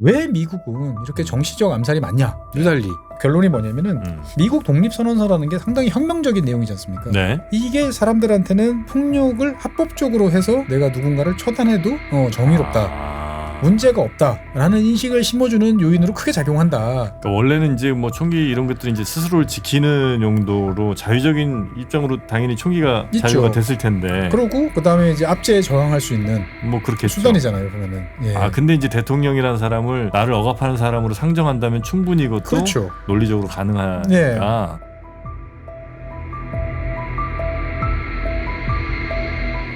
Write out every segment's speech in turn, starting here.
왜 미국은 이렇게 정치적 암살이 많냐? 유달리 결론이 뭐냐면은 미국 독립선언서라는 게 상당히 혁명적인 내용이지 않습니까? 네. 이게 사람들한테는 폭력을 합법적으로 해서 내가 누군가를 처단해도 정의롭다. 문제가 없다라는 인식을 심어주는 요인으로 크게 작용한다. 그러니까 원래는 이제 뭐 총기 이런 것들이 이제 스스로를 지키는 용도로 자유적인 입장으로 당연히 총기가 있죠. 자유가 됐을 텐데. 그러고 그다음에 이제 압제에 저항할 수 있는 뭐 그렇게 수단이잖아요. 그러면은. 예. 아 근데 이제 대통령이라는 사람을 나를 억압하는 사람으로 상정한다면 충분히 이것도 그렇죠. 논리적으로 가능하니까. 예.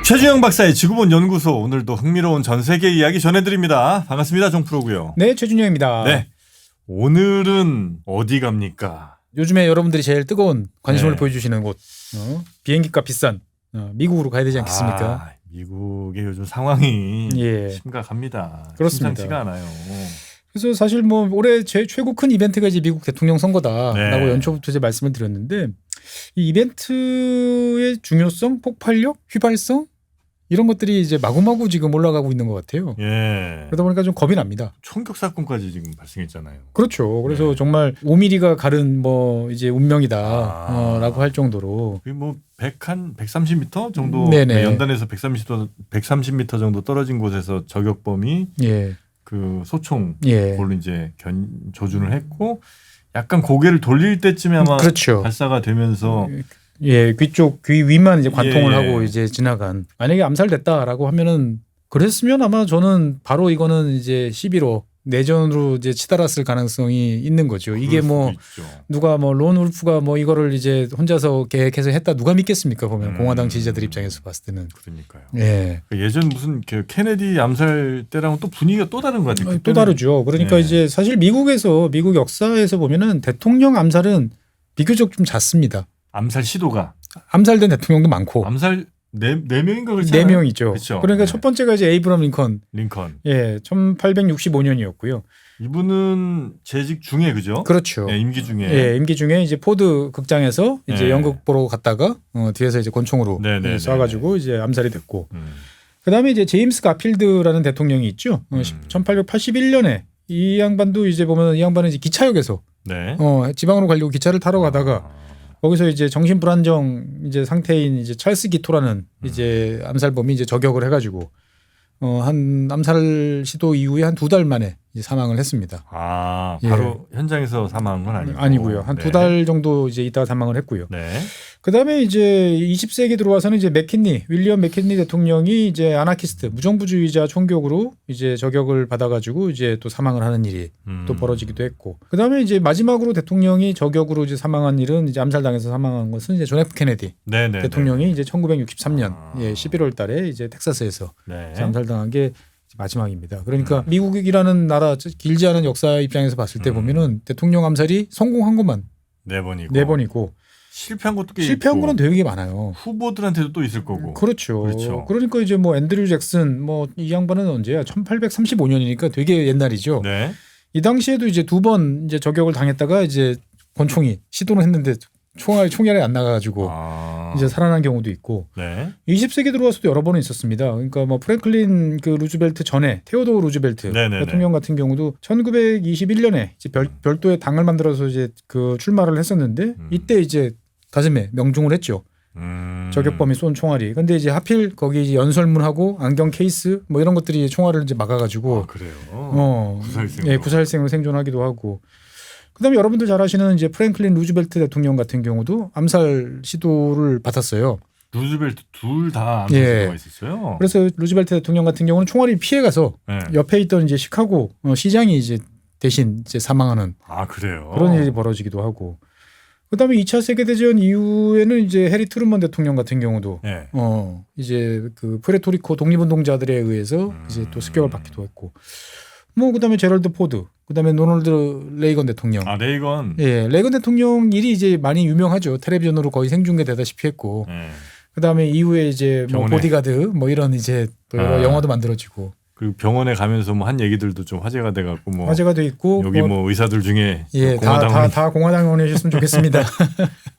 최준영 박사의 지구본 연구소, 오늘도 흥미로운 전 세계 이야기 전해드립니다. 반갑습니다. 정프로고요. 네, 최준영입니다. 네, 오늘은 어디 갑니까? 요즘에 여러분들이 제일 뜨거운 관심을 네. 보여주시는 곳, 비행기값 비싼 미국으로 가야 되지 않겠습니까? 미국의 요즘 상황이 예. 심각합니다. 그렇습니다. 심상치가 않아요. 그래서 사실 뭐 올해 제 최고 큰 이벤트가 이제 미국 대통령 선거다라고 네. 연초부터 이제 말씀을 드렸는데, 이 이벤트의 중요성, 폭발력, 휘발성 이런 것들이 이제 마구마구 지금 올라가고 있는 것 같아요. 예. 그러다 보니까 좀 겁이 납니다. 총격 사건까지 지금 발생했잖아요. 그렇죠. 그래서 네. 정말 5mm가 가른 뭐 이제 운명이다 라고 할 정도로. 뭐 130m 정도 네네. 연단에서 130m 정도 떨어진 곳에서 저격범이 예. 그 소총 예. 그걸로 이제 조준을 했고, 약간 고개를 돌릴 때쯤에 아마 그렇죠. 발사가 되면서 예, 귀 위만 이제 관통을 예. 하고 이제 지나간. 만약에 암살됐다라고 하면은, 그랬으면 아마 저는 바로 이거는 이제 11호 내전으로 이제 치달았을 가능성이 있는 거죠. 이게 뭐 누가 뭐 론 울프가 뭐 이거를 이제 혼자서 계획해서 했다 누가 믿겠습니까? 보면 공화당 지지자들 입장에서 봤을 때는. 그러니까요. 예. 예전 무슨 케네디 암살 때랑은 또 분위기가 또 다른 것 같아요. 또 다르죠. 그러니까 네. 이제 사실 미국 역사에서 보면은 대통령 암살은 비교적 좀 잦습니다. 암살 시도가 암살된 대통령도 많고. 암살 네 명인가 그렇지 않아요? 4명이죠. 그렇죠. 그러니까 네. 첫 번째가 이제 에이브럼 링컨. 예, 1865년이었고요. 이분은 재직 중에 그죠? 그렇죠. 네, 임기 중에. 예, 임기 중에 이제 포드 극장에서 이제 네. 연극 보러 갔다가 뒤에서 이제 권총으로 네네네네. 쏴가지고 이제 암살이 됐고. 그다음에 이제 제임스 가필드라는 대통령이 있죠. 1881년에 이 양반도 이제 보면 이 양반은 이제 기차역에서 네. 지방으로 가려고 기차를 타러 가다가 거기서 이제 정신 불안정 이제 상태인 이제 찰스 기토라는 이제 암살범이 이제 저격을 해가지고 한 암살 시도 이후에 한 2달 만에 이제 사망을 했습니다. 아, 바로 현장에서 사망한 건 아니고. 아니고요. 한 2달 정도 이제 있다가 사망을 했고요. 네. 그다음에 이제 20세기 들어와서는 이제 윌리엄 맥킨리 대통령이 이제 아나키스트 무정부주의자 총격으로 이제 저격을 받아가지고 이제 또 사망을 하는 일이 또 벌어지기도 했고. 그다음에 이제 마지막으로 대통령이 저격으로 이제 사망한 일은 이제 암살당해서 사망한 것은 이제 존 F 케네디 네네. 대통령이 이제 1963년 11월달에 이제 텍사스에서 네. 암살당한 게 마지막입니다. 그러니까 미국이라는 나라 길지 않은 역사 입장에서 봤을 때 보면은 대통령 암살이 성공한 것만 4번이고 실패한 것도 꽤 실패한 있고, 거는 되게 많아요. 후보들한테도 또 있을 거고. 그렇죠. 그렇죠. 그러니까 이제 뭐 앤드류 잭슨 뭐 이 양반은 언제야? 1835년이니까 되게 옛날이죠. 네. 이 당시에도 이제 2번 이제 저격을 당했다가 이제 권총이 시도를 했는데 총알이 안 나가가지고 이제 살아난 경우도 있고. 네. 20세기 들어와서도 여러 번은 있었습니다. 그러니까 뭐 프랭클린 그 루즈벨트 전에 테오도어 루즈벨트 네네네. 대통령 같은 경우도 1921년에 이제 별도의 당을 만들어서 이제 그 출마를 했었는데 이때 이제 가슴에 명중을 했죠. 저격범이 쏜 총알이. 근데 이제 하필 거기 이제 연설문하고 안경 케이스 뭐 이런 것들이 총알을 이제 막아가지고. 그래요. 구살생으로 생존하기도 하고. 그다음에 여러분들 잘 아시는 이제 프랭클린 루즈벨트 대통령 같은 경우도 암살 시도를 받았어요. 루즈벨트 둘 다 암살 시도가 있었어요. 그래서 루즈벨트 대통령 같은 경우는 총알이 피해가서 옆에 있던 이제 시카고 시장이 이제 대신 이제 사망하는 그래요. 그런 일이 벌어지기도 하고. 그다음에 2차 세계대전 이후에는 이제 해리 트루먼 대통령 같은 경우도 이제 그 푸에르토리코 독립운동자들에 의해서 이제 또 습격을 받기도 했고. 뭐 그다음에 제럴드 포드, 그다음에 노널드 레이건 대통령. 레이건. 예, 레이건 대통령 일이 이제 많이 유명하죠. 텔레비전으로 거의 생중계되다시피 했고. 그다음에 이후에 이제 뭐 보디가드 뭐 이런 이제 또 여러 영화도 만들어지고. 그리고 병원에 가면서 뭐 한 얘기들도 좀 화제가 돼갖고 뭐 화제가 돼 있고 여기 뭐 의사들 중에 예, 공화당 다 공화당원이셨으면 좋겠습니다.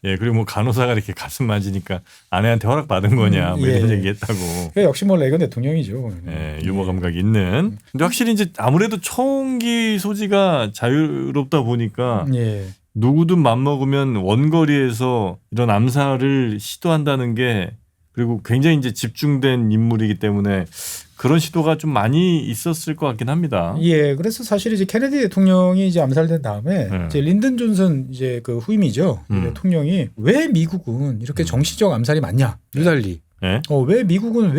예, 그리고 뭐 간호사가 이렇게 가슴 만지니까 아내한테 허락 받은 거냐 뭐 이런 예. 얘기했다고. 그러니까 역시 뭐 레이건 대통령이죠. 예, 유머 감각이 있는. 근데 확실히 이제 아무래도 총기 소지가 자유롭다 보니까 예. 누구든 맘먹으면 원거리에서 이런 암살을 시도한다는 게 그리고 굉장히 이제 집중된 인물이기 때문에 그런 시도가 좀 많이 있었을 것 같긴 합니다. 예, 그래서 사실 이제 케네디 대통령이 이제 암살된 다음에 이제 린든 존슨 이제 그 후임이죠. 이 대통령이 왜 미국은 이렇게 정치적 암살이 많냐? 유달리. 예? 왜 미국만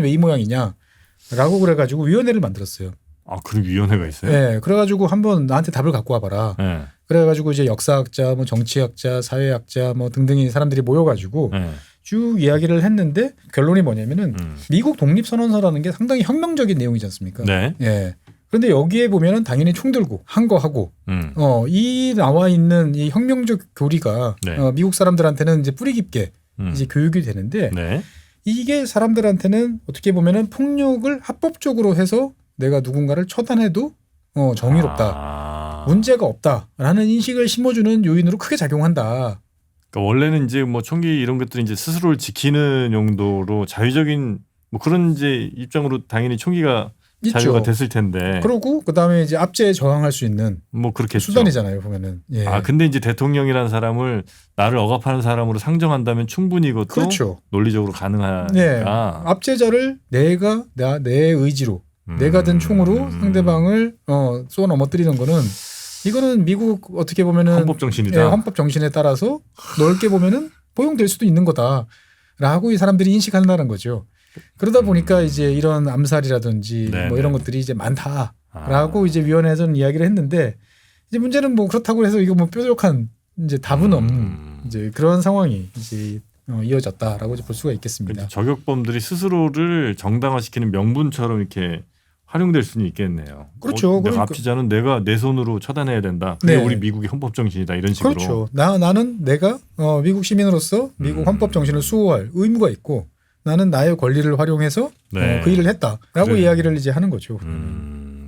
왜 이 모양이냐?라고 그래가지고 위원회를 만들었어요. 아, 그런 위원회가 있어요? 예, 그래가지고 한번 나한테 답을 갖고 와봐라. 예. 그래가지고 이제 역사학자, 뭐 정치학자, 사회학자, 뭐 등등이 사람들이 모여가지고 예. 쭉 이야기를 했는데 결론이 뭐냐면은 미국 독립선언서라는 게 상당히 혁명적인 내용이지 않습니까? 네. 예. 그런데 여기에 보면은 당연히 총 들고 한 거 하고 이 나와 있는 이 혁명적 교리가 네. 미국 사람들한테는 이제 뿌리 깊게 이제 교육이 되는데 네. 이게 사람들한테는 어떻게 보면은 폭력을 합법적으로 해서 내가 누군가를 처단해도 정의롭다. 아. 문제가 없다라는 인식을 심어주는 요인으로 크게 작용한다. 그러니까 원래는 이제 뭐 총기 이런 것들이 이제 스스로를 지키는 용도로 자유적인 뭐 그런 이제 입장으로 당연히 총기가 있죠. 자유가 됐을 텐데. 그러고 그다음에 이제 압제에 저항할 수 있는 뭐 그렇겠죠. 수단이잖아요, 보면은. 예. 아, 근데 이제 대통령이라는 사람을 나를 억압하는 사람으로 상정한다면 충분히 이것도 그렇죠. 논리적으로 가능하니까. 네. 압제자를 내 의지로 내가 든 총으로 상대방을 쏘아 넘어뜨리는 거는 이거는 미국 어떻게 보면은 헌법 정신이다. 예, 헌법 정신에 따라서 넓게 보면은 포용될 수도 있는 거다라고 이 사람들이 인식한다는 거죠. 그러다 보니까 이제 이런 암살이라든지 네네. 뭐 이런 것들이 이제 많다라고 이제 위원회에서는 이야기를 했는데 이제 문제는 뭐 그렇다고 해서 이거 뭐 뾰족한 이제 답은 없는 이제 그런 상황이 이제 이어졌다라고 볼 수가 있겠습니다. 저격범들이 스스로를 정당화시키는 명분처럼 이렇게 활용될 수는 있겠네요. 그렇죠. 내가 그러니까. 압지자는 내가 내 손으로 처단해야 된다. 그게 네. 우리 미국의 헌법 정신이다. 이런 식으로. 그렇죠. 나는 내가 미국 시민으로서 미국 헌법 정신을 수호할 의무가 있고 나는 나의 권리를 활용해서 네. 그 일을 했다라고 그래. 이야기를 이제 하는 거죠.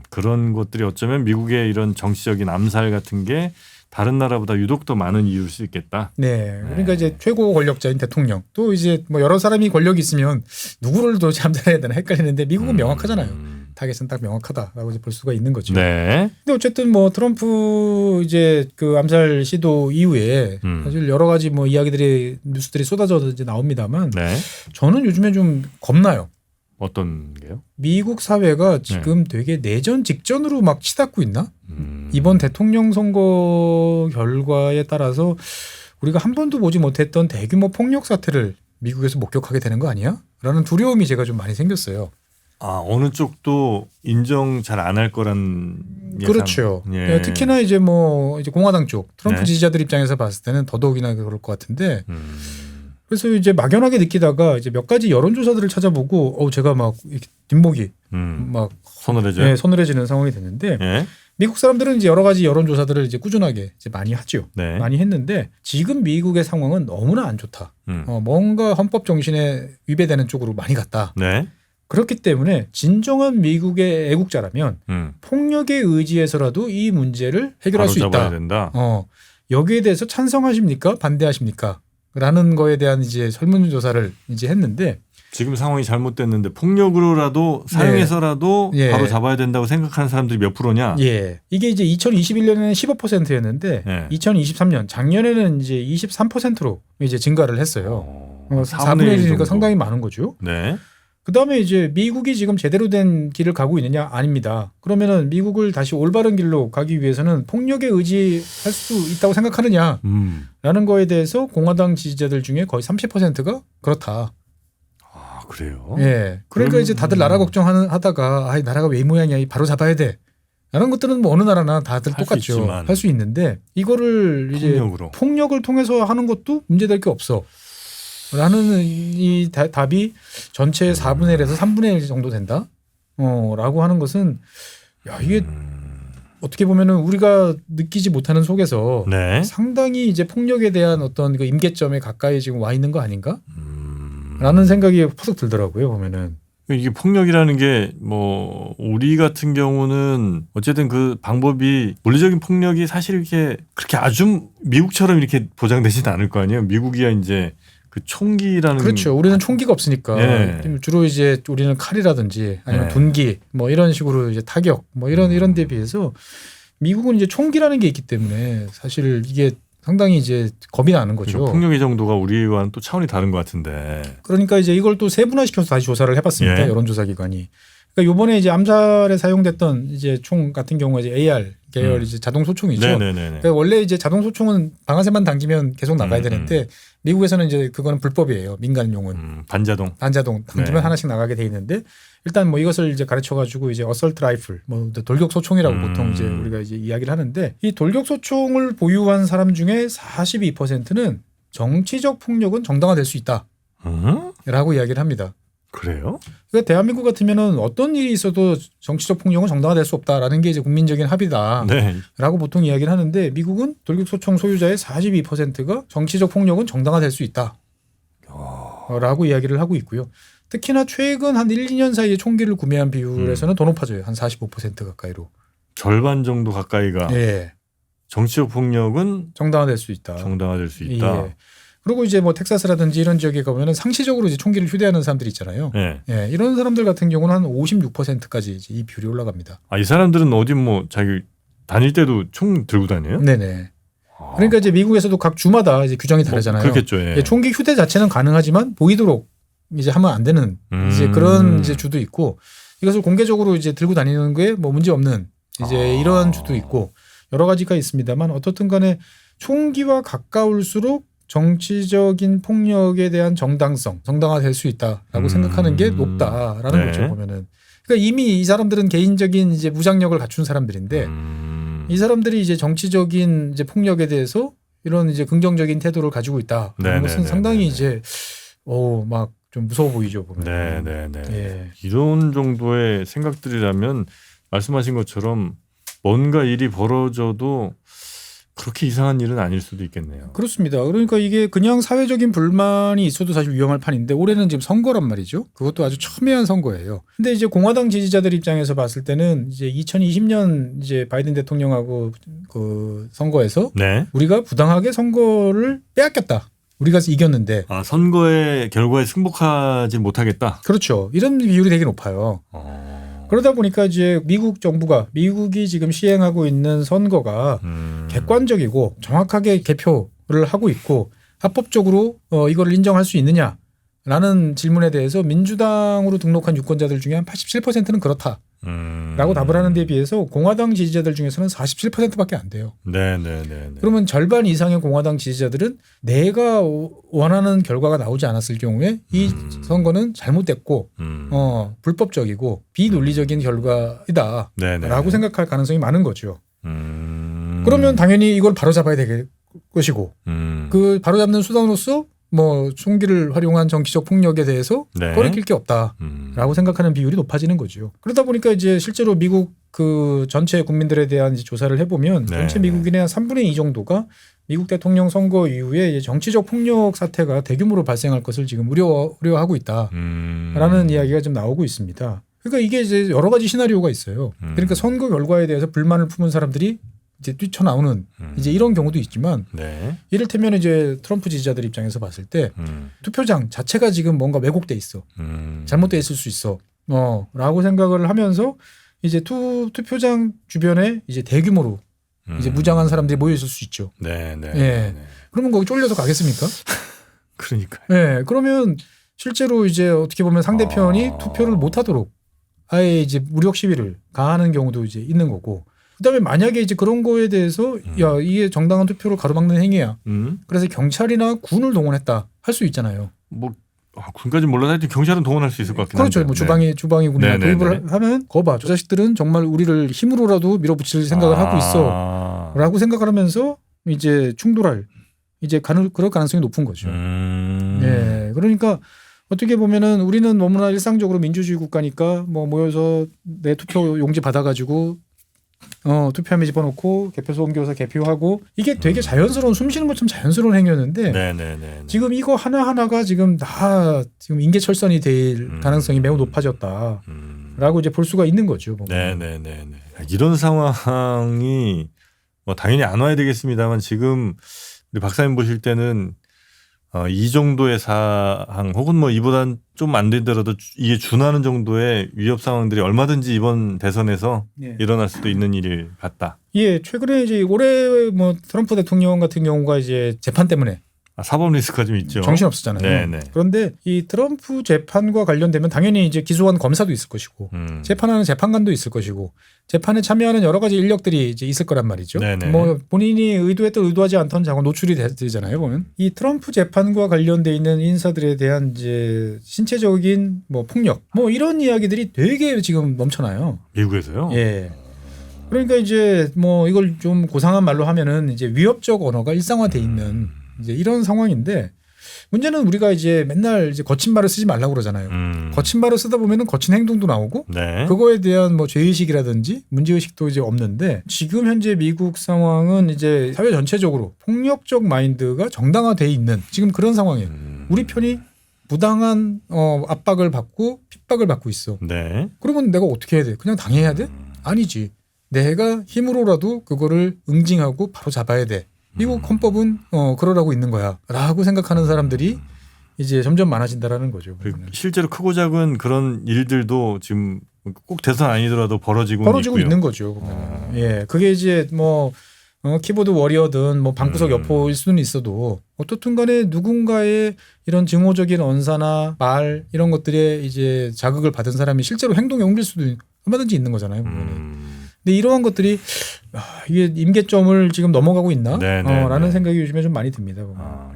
그런 것들이 어쩌면 미국의 이런 정치적인 암살 같은 게 다른 나라보다 유독 더 많은 이유일 수 있겠다. 네. 그러니까 이제 최고 권력자인 대통령 또 이제 뭐 여러 사람이 권력이 있으면 누구를 더 잠자해야 되나 헷갈리는데 미국은 명확하잖아요. 타겟은 딱 명확하다라고 이제 볼 수가 있는 거죠. 네. 근데 어쨌든 뭐 트럼프 이제 그 암살 시도 이후에 사실 여러 가지 뭐 이야기들이 뉴스들이 쏟아져 이제 나옵니다만 네. 저는 요즘에 좀 겁나요. 어떤 게요? 미국 사회가 지금 되게 내전 직전으로 막 치닫고 있나? 이번 대통령 선거 결과에 따라서 우리가 한 번도 보지 못했던 대규모 폭력 사태를 미국에서 목격하게 되는 거 아니야? 라는 두려움이 제가 좀 많이 생겼어요. 아, 어느 쪽도 인정 잘 안 할 거란 예상. 그렇죠. 예. 특히나 이제 뭐 이제 공화당 쪽 트럼프 네. 지지자들 입장에서 봤을 때는 더더욱이나 그럴 것 같은데 그래서 이제 막연하게 느끼다가 이제 몇 가지 여론조사들을 찾아보고 제가 막 이렇게 뒷목이 막 서늘해져요. 네, 서늘해지는 상황이 됐는데 예. 미국 사람들은 이제 여러 가지 여론조사들을 이제 꾸준하게 이제 많이 하죠. 네. 많이 했는데 지금 미국의 상황은 너무나 안 좋다. 뭔가 헌법 정신에 위배되는 쪽으로 많이 갔다. 네. 그렇기 때문에 진정한 미국의 애국자라면 폭력에 의지해서라도 이 문제를 해결할 수 바로잡아야 있다. 된다. 여기에 대해서 찬성하십니까? 반대하십니까? 라는 거에 대한 이제 설문조사를 이제 했는데 지금 상황이 잘못됐는데 폭력으로라도 사용해서라도 예. 바로 잡아야 된다고 생각하는 사람들이 몇 프로냐? 예. 이게 이제 2021년에는 15%였는데 예. 2023년 작년에는 이제 23%로 이제 증가를 했어요. 4분의 1 4분의 1이니까 정도. 상당히 많은 거죠. 네. 그다음에 이제 미국이 지금 제대로 된 길을 가고 있느냐? 아닙니다. 그러면은 미국을 다시 올바른 길로 가기 위해서는 폭력에 의지할 수 있다고 생각하느냐? 라는 거에 대해서 공화당 지지자들 중에 거의 30%가 그렇다. 아, 그래요? 예. 그러니까 이제 다들 나라 걱정하다가 나라가 왜 이 모양이야? 바로 잡아야 돼. 라는 것들은 뭐 어느 나라나 다들 할 수 똑같죠. 있지만. 할 수 있는데 이거를 이제 폭력으로. 폭력을 통해서 하는 것도 문제될 게 없어. 라는 이 답이 전체의 4분의 1에서 3분의 1 정도 된다. 라고 하는 것은 야, 이게 어떻게 보면은 우리가 느끼지 못하는 속에서 네. 상당히 이제 폭력에 대한 어떤 그 임계점에 가까이 지금 와 있는 거 아닌가? 라는 생각이 퍼뜩 들더라고요, 보면은. 이게 폭력이라는 게 뭐 우리 같은 경우는 어쨌든 그 방법이 물리적인 폭력이 사실 이렇게 그렇게 아주 미국처럼 이렇게 보장되지는 않을 거 아니에요. 미국이야 이제 그 총기라는 그렇죠. 우리는 총기가 없으니까 예. 주로 이제 우리는 칼이라든지 아니면 예. 둔기 뭐 이런 식으로 이제 타격 뭐 이런 데 비해서 미국은 이제 총기라는 게 있기 때문에 사실 이게 상당히 이제 겁이 나는 거죠. 그러니까 폭력의 정도가 우리와는 또 차원이 다른 것 같은데. 그러니까 이제 이걸 또 세분화시켜서 다시 조사를 해봤습니다. 예. 여론조사 기관이. 그러니까 이번에 이제 암살에 사용됐던 이제 총 같은 경우에 이제 AR 계열 이제 자동 소총이죠. 네네네. 그러니까 원래 이제 자동 소총은 방아쇠만 당기면 계속 나가야 되는데 미국에서는 이제 그거는 불법이에요. 민간용은. 반자동. 단자동 당기면 네. 하나씩 나가게 돼 있는데 일단 뭐 이것을 이제 가르쳐 가지고 이제 어설트 라이플 뭐 돌격 소총이라고 보통 이제 우리가 이제 이야기를 하는데 이 돌격 소총을 보유한 사람 중에 42%는 정치적 폭력은 정당화될 수 있다라고 이야기를 합니다. 그래요? 그러니까 대한민국 같으면은 어떤 일이 있어도 정치적 폭력은 정당화될 수 없다라는 게 이제 국민적인 합의다라고 네. 보통 이야기를 하는데 미국은 돌격 소총 소유자의 42%가 정치적 폭력은 정당화될 수 있다라고 이야기를 하고 있고요. 특히나 최근 한 1, 2년 사이에 총기를 구매한 비율에서는 더 높아져요. 한 45% 가까이로. 절반 정도 가까이가 예. 정치적 폭력은 정당화될 수 있다. 정당화될 수 있다. 예. 그리고 이제 뭐 텍사스라든지 이런 지역에 가면은 상시적으로 이제 총기를 휴대하는 사람들이 있잖아요. 네. 예. 이런 사람들 같은 경우는 한 56%까지 이제 이 비율이 올라갑니다. 아, 이 사람들은 어디 뭐 자기 다닐 때도 총 들고 다녀요? 네네. 그러니까 이제 미국에서도 각 주마다 이제 규정이 다르잖아요. 그렇겠죠. 예. 예, 총기 휴대 자체는 가능하지만 보이도록 이제 하면 안 되는 이제 그런 이제 주도 있고 이것을 공개적으로 이제 들고 다니는 게 뭐 문제 없는 이제 이런 주도 있고 여러 가지가 있습니다만 어떻든 간에 총기와 가까울수록 정치적인 폭력에 대한 정당화될 수 있다라고 생각하는 게 높다라는 네. 거죠 보면은. 그러니까 이미 이 사람들은 개인적인 이제 무장력을 갖춘 사람들인데 이 사람들이 이제 정치적인 이제 폭력에 대해서 이런 이제 긍정적인 태도를 가지고 있다라는 네네네네. 것은 상당히 이제 막 좀 무서워 보이죠 보면. 네네네. 예. 이런 정도의 생각들이라면 말씀하신 것처럼 뭔가 일이 벌어져도 그렇게 이상한 일은 아닐 수도 있겠네요. 그렇습니다. 그러니까 이게 그냥 사회적인 불만이 있어도 사실 위험할 판인데 올해는 지금 선거란 말이죠. 그것도 아주 첨예한 선거예요. 근데 이제 공화당 지지자들 입장에서 봤을 때는 이제 2020년 이제 바이든 대통령하고 그 선거에서 네. 우리가 부당하게 선거를 빼앗겼다. 우리가 이겼는데. 아, 선거의 결과에 승복하지 못하겠다. 그렇죠. 이런 비율이 되게 높아요. 그러다 보니까 이제 미국이 지금 시행하고 있는 선거가 객관적이고 정확하게 개표를 하고 있고 합법적으로 이거를 인정할 수 있느냐라는 질문에 대해서 민주당으로 등록한 유권자들 중에 한 87%는 그렇다라고 답을 하는 데 비해서 공화당 지지자들 중에서는 47%밖에 안 돼요. 네네네. 그러면 절반 이상의 공화당 지지자들은 내가 원하는 결과가 나오지 않았을 경우에 이 선거는 잘못됐고 불법적이고 비논리적인 결과이다라고 네네. 생각할 가능성이 많은 거죠. 그러면 당연히 이걸 바로잡아야 될 것이고 그 바로잡는 수단으로서 뭐 총기를 활용한 정치적 폭력에 대해서 네. 꺼리낄 게 없다라고 생각하는 비율이 높아지는 거죠. 그러다 보니까 이제 실제로 미국 그 전체 국민들에 대한 이제 조사를 해보면 네. 전체 미국인의 한 3분의 2 정도가 미국 대통령 선거 이후에 이제 정치적 폭력 사태가 대규모로 발생할 것을 지금 우려하고 있다라는 이야기가 좀 나오고 있습니다. 그러니까 이게 이제 여러 가지 시나리오가 있어요. 그러니까 선거 결과에 대해서 불만을 품은 사람들이 이제 뛰쳐나오는 이제 이런 경우도 있지만 네. 이를테면 이제 트럼프 지지자들 입장에서 봤을 때 투표장 자체가 지금 뭔가 왜곡돼 있어. 잘못돼 있을 수 있어. 라고 생각을 하면서 이제 투표장 주변에 이제 대규모로 이제 무장한 사람들이 모여 있을 수 있죠. 네네. 예. 그러면 거기 쫄려서 가겠습니까? 그러니까. 예. 그러면 실제로 이제 어떻게 보면 상대편이 투표를 못 하도록 아예 이제 무력 시위를 가하는 경우도 이제 있는 거고. 그다음에 만약에 이제 그런 거에 대해서 야, 이게 정당한 투표를 가로막는 행위야. 그래서 경찰이나 군을 동원했다 할 수 있잖아요. 뭐 군까지 몰라도 하여튼 경찰은 동원할 수 있을 것 같긴 한데. 그렇죠. 뭐 주방이 군이나 네네네. 도입을 하면 거봐. 저 자식들은 정말 우리를 힘으로라도 밀어붙일 생각을 하고 있어라고 생각을 하면서 이제 충돌할 이제 그럴 가능성이 높은 거죠. 예. 그러니까 어떻게 보면은 우리는 너무나 일상적으로 민주주의 국가니까 뭐 모여서 내 투표 용지 받아가지고 투표함에 집어넣고 개표소 옮겨서 개표하고 이게 되게 자연스러운 숨 쉬는 것처럼 자연스러운 행위였는데 네네네. 지금 이거 하나하나가 지금 다 지금 인계철선이 될 가능성이 매우 높아졌다라고 이제 볼 수가 있는 거죠. 보면. 네네네. 이런 상황이 뭐 당연히 안 와야 되겠습니다만 지금 우리 박사님 보실 때는 이 정도의 사항 혹은 뭐 이보단 좀 안 되더라도 이게 준하는 정도의 위협 상황들이 얼마든지 이번 대선에서 예. 일어날 수도 있는 일 같다. 예, 최근에 이제 올해 뭐 트럼프 대통령 같은 경우가 이제 재판 때문에 사법 리스크가 좀 있죠. 정신 없었잖아요. 네네. 그런데 이 트럼프 재판과 관련되면 당연히 이제 기소한 검사도 있을 것이고 재판하는 재판관도 있을 것이고 재판에 참여하는 여러 가지 인력들이 이제 있을 거란 말이죠. 네네. 뭐 본인이 의도했던 의도하지 않던 자가 노출이 되잖아요. 보면 이 트럼프 재판과 관련돼 있는 인사들에 대한 이제 신체적인 뭐 폭력 뭐 이런 이야기들이 되게 지금 넘쳐나요. 미국에서요? 예. 그러니까 이제 뭐 이걸 좀 고상한 말로 하면은 이제 위협적 언어가 일상화돼 있는 이제 이런 상황인데 문제는 우리가 이제 맨날 이제 거친 말을 쓰지 말라고 그러잖아요. 거친 말을 쓰다 보면은 거친 행동도 나오고 네. 그거에 대한 뭐 죄의식이라든지 문제의식도 이제 없는데 지금 현재 미국 상황은 이제 사회 전체적으로 폭력적 마인드가 정당화돼 있는 지금 그런 상황이에요. 우리 편이 부당한 압박을 받고 핍박을 받고 있어. 네. 그러면 내가 어떻게 해야 돼? 그냥 당해야 돼? 아니지. 내가 힘으로라도 그거를 응징하고 바로 잡아야 돼. 미국 헌법은 그러라고 있는 거야. 라고 생각하는 사람들이 이제 점점 많아진다라는 거죠. 보면은. 실제로 크고 작은 그런 일들도 지금 꼭 대선 아니더라도 벌어지고 있는 거죠. 보면은. 예, 그게 이제 뭐 키보드 워리어든 뭐 방구석 여포일 수는 있어도 어떻든 간에 누군가의 이런 증오적인 언사나 말 이런 것들에 이제 자극을 받은 사람이 실제로 행동에 옮길 수도 얼마든지 있는 거잖아요. 보면은. 근데 이러한 것들이 이게 임계점을 지금 넘어가고 있나? 라는 생각이 요즘에 좀 많이 듭니다.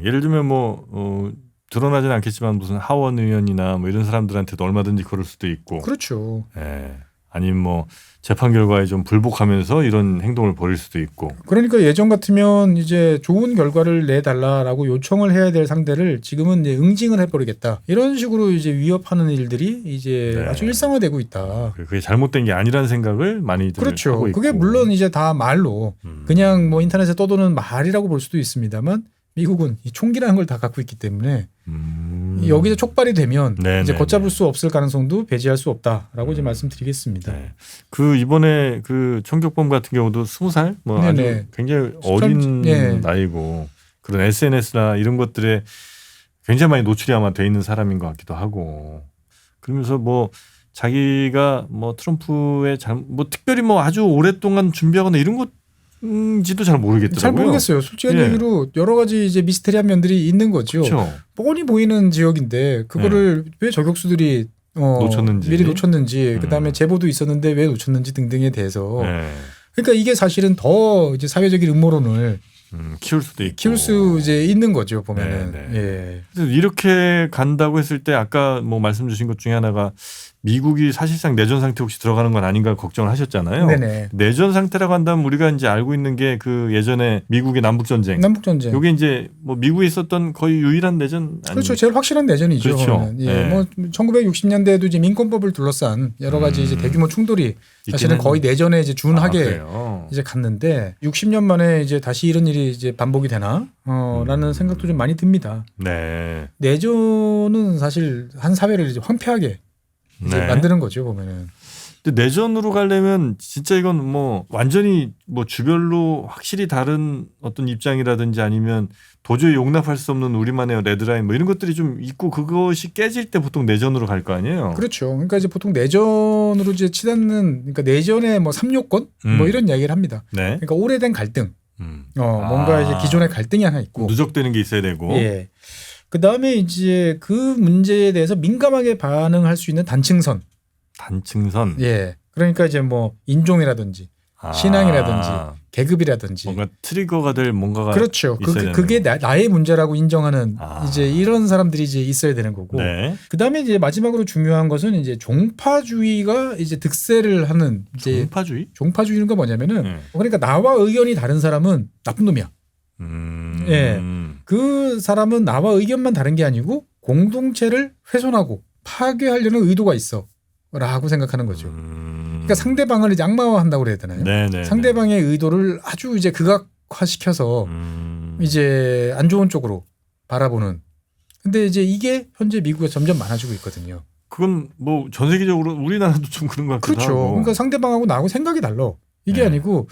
예를 들면 뭐 드러나진 않겠지만 무슨 하원 의원이나 뭐 이런 사람들한테도 얼마든지 그럴 수도 있고. 그렇죠. 예. 아니면 뭐 재판 결과에 좀 불복하면서 이런 행동을 벌일 수도 있고. 그러니까 예전 같으면 이제 좋은 결과를 내달라라고 요청을 해야 될 상대를 지금은 이제 응징을 해버리겠다. 이런 식으로 이제 위협하는 일들이 이제 아주 일상화되고 있다. 그게 잘못된 게 아니라는 생각을 많이들 그렇죠. 하고 있고. 그게 물론 이제 다 말로 그냥 뭐 인터넷에 떠도는 말이라고 볼 수도 있습니다만 미국은 이 총기라는 걸 다 갖고 있기 때문에 여기서 촉발이 되면 이제 걷잡을 수 없을 가능성도 배제할 수 없다라고 이제 말씀드리겠습니다. 네. 그 이번에 그 총격범 같은 경우도 20살 뭐 아주 굉장히 어린 나이고 그런 SNS나 이런 것들에 굉장히 많이 노출이 아마 돼 있는 사람인 것 같기도 하고 그러면서 뭐 자기가 뭐 트럼프의 뭐 특별히 뭐 아주 오랫동안 준비하거나 이런 것 지도 잘 모르겠더라고요. 잘 모르겠어요. 솔직한 얘기로 여러 가지 이제 미스테리한 면들이 있는 거죠. 그렇죠. 뻔히 보이는 지역인데 그거를 왜 저격수들이 미리 놓쳤는지 그다음에 제보도 있었는데 왜 놓쳤는지 등등에 대해서 그러니까 이게 사실은 더 이제 사회적인 음모론을 키울 수도 있고 키울 수 이제 있는 거죠 보면은. 예. 이렇게 간다고 했을 때 아까 뭐 말씀 주신 것 중에 하나가 미국이 사실상 내전 상태 혹시 들어가는 건 아닌가 걱정을 하셨잖아요. 네네. 내전 상태라고 한다면 우리가 이제 알고 있는 게 그 예전에 미국의 남북 전쟁. 이게 이제 뭐 미국에 있었던 거의 유일한 내전 아닙니까? 그렇죠. 제일 확실한 내전이죠. 그렇죠. 예. 뭐 1960년대에도 이제 민권법을 둘러싼 여러 가지 이제 대규모 충돌이 사실은 거의 내전에 이제 준하게 이제 갔는데 60년 만에 이제 다시 이런 일이 이제 반복이 되나? 라는 생각도 좀 많이 듭니다. 네. 내전은 사실 한 사회를 이제 황폐하게 이제 만드는 거죠 보면은. 근데 내전으로 가려면 진짜 이건 뭐 완전히 뭐 주별로 확실히 다른 어떤 입장이라든지 아니면 도저히 용납할 수 없는 우리만의 레드라인 뭐 이런 것들이 좀 있고 그것이 깨질 때 보통 내전으로 갈 거 아니에요. 그렇죠. 그러니까 이제 보통 내전으로 이제 치닫는 그러니까 내전의 뭐 3요건 뭐 이런 이야기를 합니다. 그러니까 오래된 갈등, 뭔가 이제 기존의 갈등이 하나 있고 누적되는 게 있어야 되고. 예. 그 다음에 이제 그 문제에 대해서 민감하게 반응할 수 있는 단층선. 단층선. 예. 그러니까 이제 뭐 인종이라든지 신앙이라든지 계급이라든지 뭔가 트리거가 될 뭔가가 그렇죠. 그게 나의 문제라고 인정하는 이제 이런 사람들이 이제 있어야 되는 거고. 그 다음에 이제 마지막으로 중요한 것은 이제 종파주의가 이제 득세를 하는 이제 종파주의가 뭐냐면은 그러니까 나와 의견이 다른 사람은 나쁜 놈이야. 예. 그 사람은 나와 의견만 다른 게 아니고 공동체를 훼손하고 파괴하려는 의도가 있어 라고 생각하는 거죠. 그러니까 상대방을 이제 악마화한다고 그래야 되나요? 네네. 상대방의 의도를 아주 이제 극악화시켜서 이제 안 좋은 쪽으로 바라보는. 근데 이제 이게 현재 미국에 점점 많아지고 있거든요. 그건 뭐 전 세계적으로 우리나라도 좀 그런 것 같기도 그렇죠. 하고. 그러니까 상대방하고 나하고 생각이 달라. 이게 네. 아니고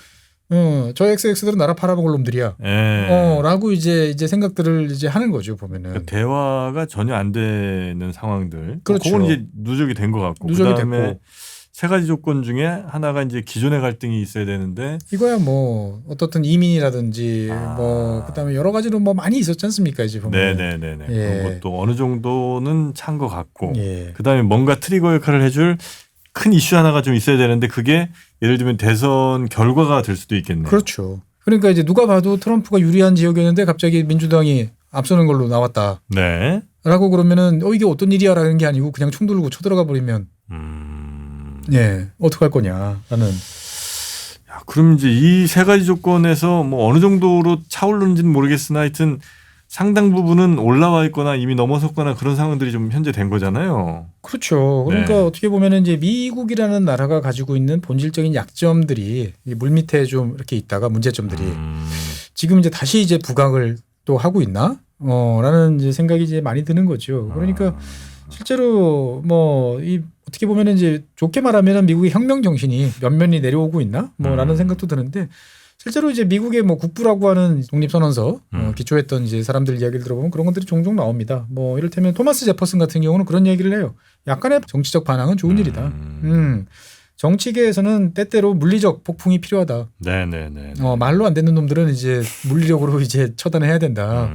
저 XX들은 나라 팔아먹을 놈들이야. 네. 라고 이제 생각들을 이제 하는 거죠, 보면은. 그러니까 대화가 전혀 안 되는 상황들. 그렇죠. 그건 이제 누적이 된 것 같고. 누적이 그다음에 됐고. 세 가지 조건 중에 하나가 이제 기존의 갈등이 있어야 되는데 이거야 뭐 어떻든 이민이라든지 뭐 그다음에 여러 가지로 뭐 많이 있었지 않습니까, 이제 보면. 네네네네. 예. 그런 것도 어느 정도는 찬 것 같고. 예. 그다음에 뭔가 트리거 역할을 해줄 큰 이슈 하나가 좀 있어야 되는데 그게 예를 들면 대선 결과가 될 수도 있겠네요. 그렇죠. 그러니까 이제 누가 봐도 트럼프가 유리한 지역이었는데 갑자기 민주당이 앞서는 걸로 나왔다. 네. 라고 그러면은 이게 어떤 일이야라는 게 아니고 그냥 총 들고 쳐들어가 버리면 예, 어떡할 거냐라는. 야, 그럼 이제 이 세 가지 조건에서 뭐 어느 정도로 차오르는지는 모르겠으나 하여튼 상당 부분은 올라와 있거나 이미 넘어섰거나 그런 상황들이 좀 현재 된 거잖아요. 그렇죠. 그러니까 네. 어떻게 보면은 이제 미국이라는 나라가 가지고 있는 본질적인 약점들이 이 물밑에 좀 이렇게 있다가 문제점들이 지금 이제 다시 이제 부각을 또 하고 있나? 라는 이제 생각이 이제 많이 드는 거죠. 그러니까 실제로 뭐 이 어떻게 보면은 이제 좋게 말하면은 미국의 혁명 정신이 면면이 내려오고 있나? 뭐라는 생각도 드는데 실제로 이제 미국의 뭐 국부라고 하는 독립선언서 기초했던 이제 사람들 이야기를 들어보면 그런 것들이 종종 나옵니다. 뭐 이를테면 토마스 제퍼슨 같은 경우는 그런 얘기를 해요. 약간의 정치적 반항은 좋은 일이다. 정치계에서는 때때로 물리적 폭풍이 필요하다. 네네네. 말로 안 되는 놈들은 이제 물리력으로 이제 처단해야 된다.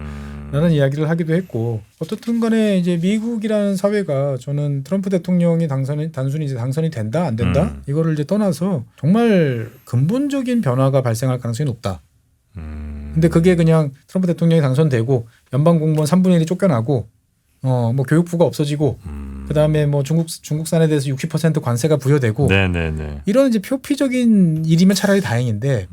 라는 이야기를 하기도 했고 어떻든 간에 이제 미국이라는 사회가 저는 트럼프 대통령이 단순히 이제 당선이 된다 안 된다 이거를 이제 떠나서 정말 근본적인 변화가 발생할 가능성이 높다. 근데 그게 그냥 트럼프 대통령이 당선되고 연방 공무원 3분의 1이 쫓겨나고 뭐 교육부가 없어지고 그다음에 뭐 중국산에 대해서 60% 관세가 부여되고 네네네. 이런 이제 표피적인 일이면 차라리 다행인데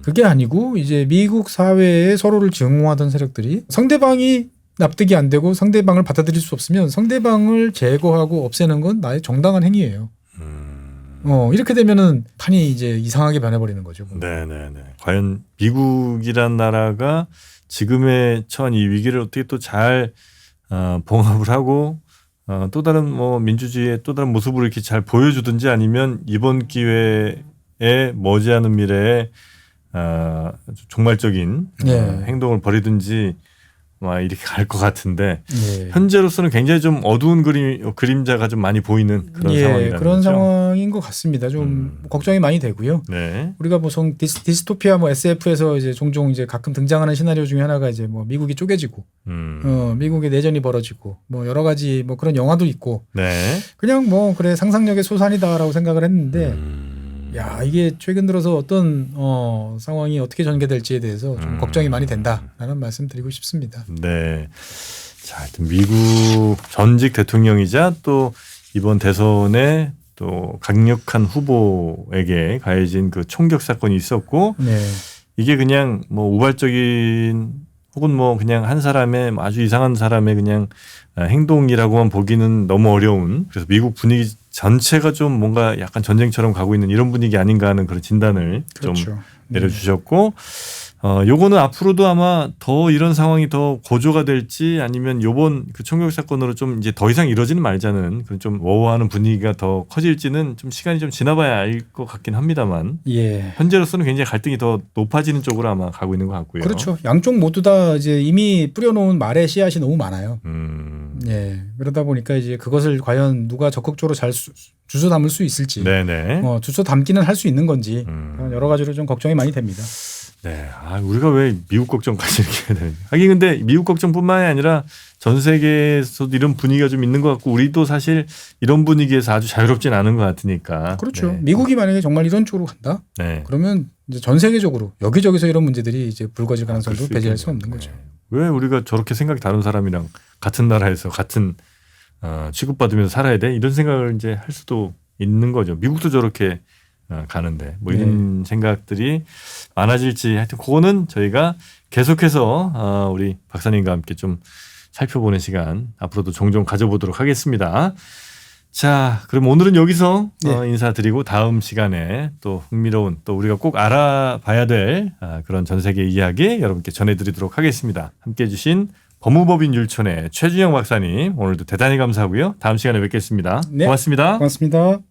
그게 아니고 이제 미국 사회에 서로를 증오하던 세력들이 상대방이 납득이 안 되고 상대방을 받아들일 수 없으면 상대방을 제거하고 없애는 건 나의 정당한 행위예요. 이렇게 되면은 판이 이제 이상하게 변해버리는 거죠. 네네네. 과연 미국이란 나라가 지금의 처한 이 위기를 어떻게 또 잘 봉합을 하고 또 다른 뭐 민주주의의 또 다른 모습으로 이렇게 잘 보여주든지 아니면 이번 기회에 머지않은 미래에 종말적인 행동을 벌이든지 막 이렇게 갈 것 같은데 현재로서는 굉장히 좀 어두운 그림자가 좀 많이 보이는 그런 상황이라는 그런 거죠. 상황인 것 같습니다. 좀 걱정이 많이 되고요. 네. 우리가 보통 디스토피아 뭐 SF에서 이제 종종 이제 가끔 등장하는 시나리오 중에 하나가 이제 뭐 미국이 쪼개지고 미국의 내전이 벌어지고 뭐 여러 가지 뭐 그런 영화도 있고 네. 그냥 뭐 그래 상상력의 소산이다라고 생각을 했는데 야 이게 최근 들어서 어떤 상황이 어떻게 전개될지에 대해서 좀 걱정이 많이 된다라는 말씀드리고 싶습니다. 네. 자, 하여튼 미국 전직 대통령이자 또 이번 대선에 또 강력한 후보에게 가해진 그 총격 사건이 있었고 이게 그냥 뭐 우발적인 혹은 뭐 그냥 한 사람의 아주 이상한 사람의 그냥 행동이라고만 보기는 너무 어려운 그래서 미국 분위기 전체가 좀 뭔가 약간 전쟁처럼 가고 있는 이런 분위기 아닌가 하는 그런 진단을 그렇죠. 좀 내려주셨고 요거는 앞으로도 아마 더 이런 상황이 더 고조가 될지 아니면 요번 그 총격 사건으로 좀 이제 더 이상 이러지는 말자는 그런 좀 워워하는 분위기가 더 커질지는 좀 시간이 좀 지나봐야 알 것 같긴 합니다만 현재로서는 굉장히 갈등이 더 높아지는 쪽으로 아마 가고 있는 것 같고요. 그렇죠. 양쪽 모두 다 이제 이미 뿌려놓은 말의 씨앗이 너무 많아요. 그러다 보니까 이제 그것을 과연 누가 적극적으로 잘 주워 담을 수 있을지, 주워 담기는 할 수 있는 건지 여러 가지로 좀 걱정이 많이 됩니다. 네, 우리가 왜 미국 걱정까지 이렇게 해야 되는지. 하긴 근데 미국 걱정뿐만이 아니라 전 세계에서도 이런 분위기가 좀 있는 것 같고 우리도 사실 이런 분위기에서 아주 자유롭진 않은 것 같으니까. 그렇죠. 미국이 만약에 정말 이런 쪽으로 간다, 그러면 이제 전 세계적으로 여기저기서 이런 문제들이 이제 불거질 가능성도 배제할 수 없는 거죠. 왜 우리가 저렇게 생각이 다른 사람이랑 같은 나라에서 같은 취급받으면서 살아야 돼? 이런 생각을 이제 할 수도 있는 거죠. 미국도 저렇게 가는데 뭐 이런 생각들이 많아질지 하여튼 그거는 저희가 계속해서 우리 박사님과 함께 좀 살펴보는 시간 앞으로도 종종 가져보도록 하겠습니다. 자, 그럼 오늘은 여기서 네. 인사드리고 다음 시간에 또 흥미로운 또 우리가 꼭 알아봐야 될 그런 전 세계 이야기 여러분께 전해드리도록 하겠습니다. 함께해 주신 법무법인 율촌의 최준영 박사님 오늘도 대단히 감사하고요. 다음 시간에 뵙겠습니다. 네. 고맙습니다. 고맙습니다.